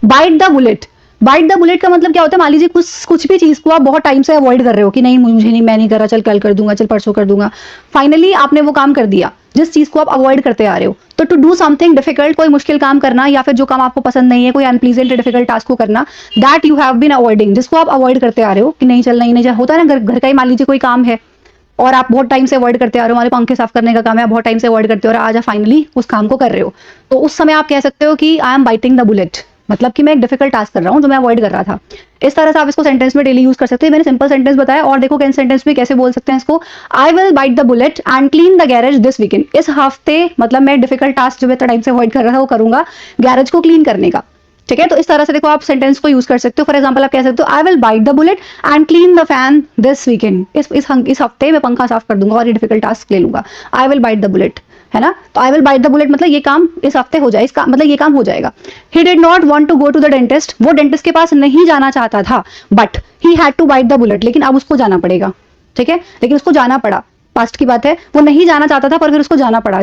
Bite the bullet, bite the bullet का मतलब क्या होता है, मान लीजिए कुछ भी चीज को आप बहुत टाइम से अवॉइड कर रहे हो कि नहीं मुझे नहीं, मैं नहीं कर रहा, चल कल कर दूंगा, चल परसों कर दूंगा, फाइनली आपने वो काम कर दिया जिस चीज को आप अवॉइड करते आ रहे हो। तो टू डू समथिंग डिफिकल्ट, कोई मुश्किल काम करना या फिर जो काम आपको पसंद नहीं है, कोई अनप्लीजेंट डिफिकल्ट टास्क को करना, that you have been avoiding, जिसको आप अवॉइड करते आ रहे हो कि नहीं चल नहीं नहीं, होता है ना घर का ही मान लीजिए कोई काम है और आप बहुत टाइम से अवॉइड करते आ रहे हो, हमारे पंखे साफ करने का काम है, आप बहुत टाइम से अवॉइड करते हो और आज आप फाइनली उस काम को कर रहे हो, तो उस समय आप कह सकते हो कि I am biting the bullet, मतलब कि मैं एक डिफिकल्ट टास्क कर रहा हूँ जो मैं अवॉइड कर रहा था। इस तरह से आप इसको सेंटेंस में डेली यूज कर सकते हैं। मैंने सिंपल सेंटेंस बताया और देखो कैन सेंटेंस में कैसे बोल सकते हैं इसको। I will bite the bullet and clean the garage this weekend, इस हफ्ते मतलब मैं डिफिकल्ट टास्क जो मैं टाइम से अवॉइड कर रहा था वो करूंगा, गैरेज को क्लीन करने का। ठीक है, तो इस तरह से देखो आप सेंटेंस को यूज कर सकते हो। फॉर एग्जांपल आप कह सकते हो I will bite the bullet and clean the fan this weekend, इस हफ्ते मैं पंखा साफ कर दूंगा और ये डिफिकल्ट टास्क ले लूंगा। I will bite the bullet, है ना, तो I will bite the bullet मतलब ये काम इस हफ्ते हो जाए, इसका मतलब ये काम हो जाएगा। He did not want to go to the dentist, वो डेंटिस्ट के पास नहीं जाना चाहता था, but he had to bite the bullet, लेकिन अब उसको जाना पड़ेगा। ठीक है, लेकिन उसको जाना पड़ा, पास्ट की बात है, वो नहीं जाना चाहता था पर फिर उसको जाना पड़ा।